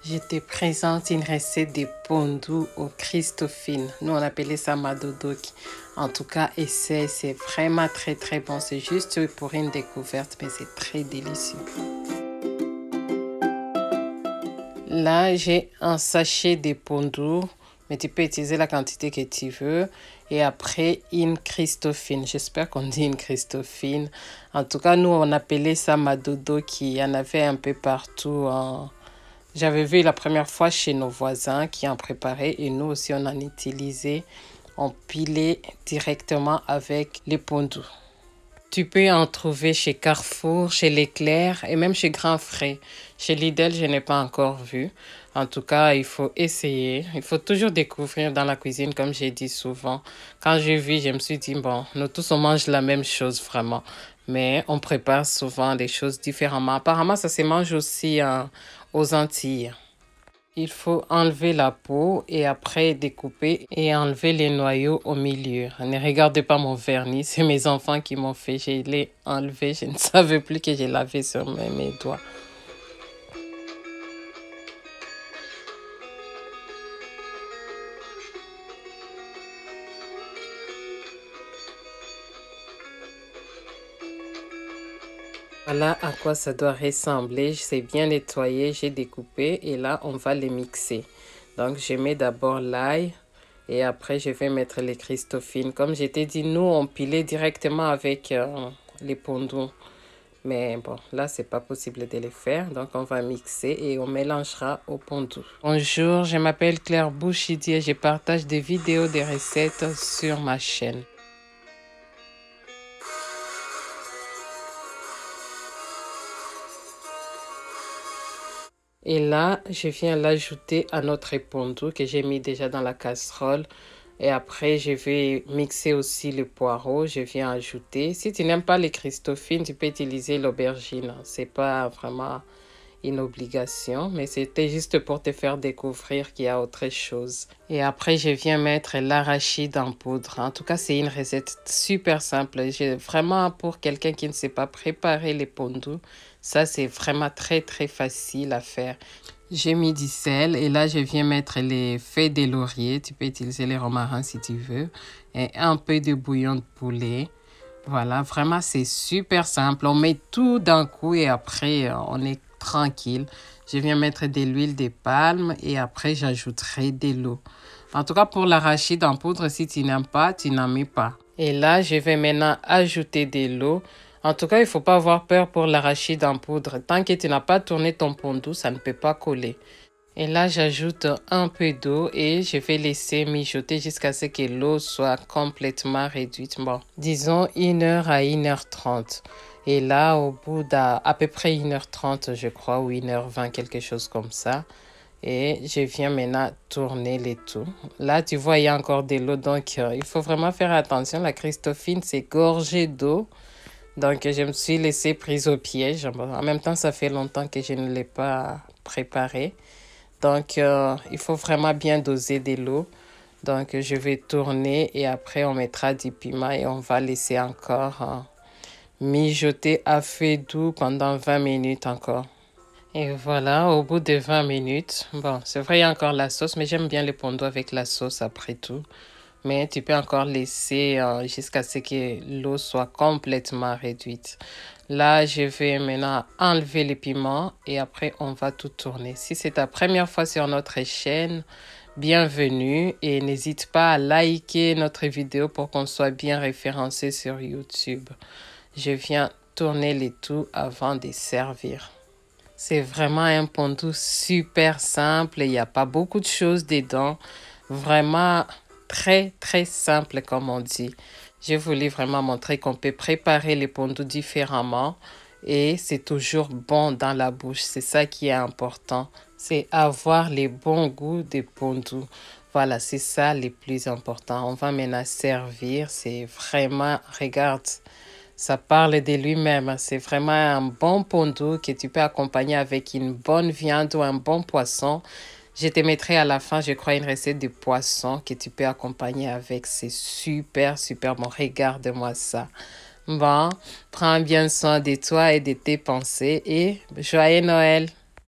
Je te présente une recette de pondu au Christophine. Nous, on appelait ça madodoki. En tout cas, essaye, c'est vraiment très bon. C'est juste pour une découverte, mais c'est très délicieux. Là, j'ai un sachet de pondu, mais tu peux utiliser la quantité que tu veux. Et après, une Christophine. J'espère qu'on dit une Christophine. En tout cas, nous, on appelait ça madodoki. Il y en avait un peu partout. J'avais vu la première fois chez nos voisins qui en préparaient et nous aussi on en utilisait. On pilait directement avec les pondus. Tu peux en trouver chez Carrefour, chez Leclerc et même chez Grand Frais. Chez Lidl, je n'ai pas encore vu. En tout cas, il faut essayer. Il faut toujours découvrir dans la cuisine, comme j'ai dit souvent. Quand j'ai vu, je me suis dit, bon, nous tous, on mange la même chose vraiment. Mais on prépare souvent des choses différemment. Apparemment, ça se mange aussi aux Antilles. Il faut enlever la peau et après découper et enlever les noyaux au milieu. Ne regardez pas mon vernis, c'est mes enfants qui m'ont fait. Je l'ai enlevé, je ne savais plus que je l'avais sur mes doigts. Voilà à quoi ça doit ressembler. C'est bien nettoyé, j'ai découpé et là, on va les mixer. Donc, je mets d'abord l'ail et après, je vais mettre les Christophines. Comme je t'ai dit, nous, on pilait directement avec les pondus. Mais bon, là, c'est pas possible de les faire. Donc, on va mixer et on mélangera au pondu. Bonjour, je m'appelle Claire Bouchidi et je partage des vidéos, des recettes sur ma chaîne. Et là, je viens l'ajouter à notre pondu que j'ai mis déjà dans la casserole. Et après, je vais mixer aussi le poireau. Je viens ajouter. Si tu n'aimes pas les Christophines, tu peux utiliser l'aubergine. C'est pas vraiment une obligation, mais c'était juste pour te faire découvrir qu'il y a autre chose. Et après, je viens mettre l'arachide en poudre. En tout cas, c'est une recette super simple. Vraiment, pour quelqu'un qui ne sait pas préparer les pondus, ça, c'est vraiment très facile à faire. J'ai mis du sel et là, je viens mettre les feuilles de laurier. Tu peux utiliser les romarins si tu veux. Et un peu de bouillon de poulet. Voilà, vraiment, c'est super simple. On met tout d'un coup et après, on est tranquille. Je viens mettre de l'huile de palme et après, j'ajouterai de l'eau. En tout cas, pour l'arachide en poudre, si tu n'aimes pas, tu n'en mets pas. Et là, je vais maintenant ajouter de l'eau. En tout cas, il ne faut pas avoir peur pour l'arachide en poudre. Tant que tu n'as pas tourné ton pondu, ça ne peut pas coller. Et là, j'ajoute un peu d'eau et je vais laisser mijoter jusqu'à ce que l'eau soit complètement réduite. Bon, disons 1h à 1h30. Et là, au bout d'à peu près 1h30, je crois, ou 1h20, quelque chose comme ça. Et je viens maintenant tourner les tout. Là, tu vois, il y a encore de l'eau. Donc, il faut vraiment faire attention. La Christophine, c'est gorgé d'eau. Donc, je me suis laissée prise au piège. En même temps, ça fait longtemps que je ne l'ai pas préparé. Donc, il faut vraiment bien doser de l'eau. Donc, je vais tourner et après, on mettra du piment et on va laisser encore mijoter à feu doux pendant 20 minutes encore. Et voilà, au bout de 20 minutes, bon, c'est vrai, il y a encore la sauce, mais j'aime bien les pondus avec la sauce après tout. Mais tu peux encore laisser jusqu'à ce que l'eau soit complètement réduite. Là, je vais maintenant enlever les piments et après, on va tout tourner. Si c'est ta première fois sur notre chaîne, bienvenue et n'hésite pas à liker notre vidéo pour qu'on soit bien référencé sur YouTube. Je viens tourner les tout avant de servir. C'est vraiment un pondu super simple. Il n'y a pas beaucoup de choses dedans. Vraiment très simple comme on dit. Je voulais vraiment montrer qu'on peut préparer les pondus différemment et c'est toujours bon dans la bouche. C'est ça qui est important. C'est avoir les bons goûts des pondus. Voilà, c'est ça le plus important. On va maintenant servir. C'est vraiment, regarde, ça parle de lui-même. C'est vraiment un bon pondu que tu peux accompagner avec une bonne viande ou un bon poisson. Je te mettrai à la fin, je crois, une recette de poisson que tu peux accompagner avec. C'est super bon. Regarde-moi ça. Bon, prends bien soin de toi et de tes pensées et joyeux Noël!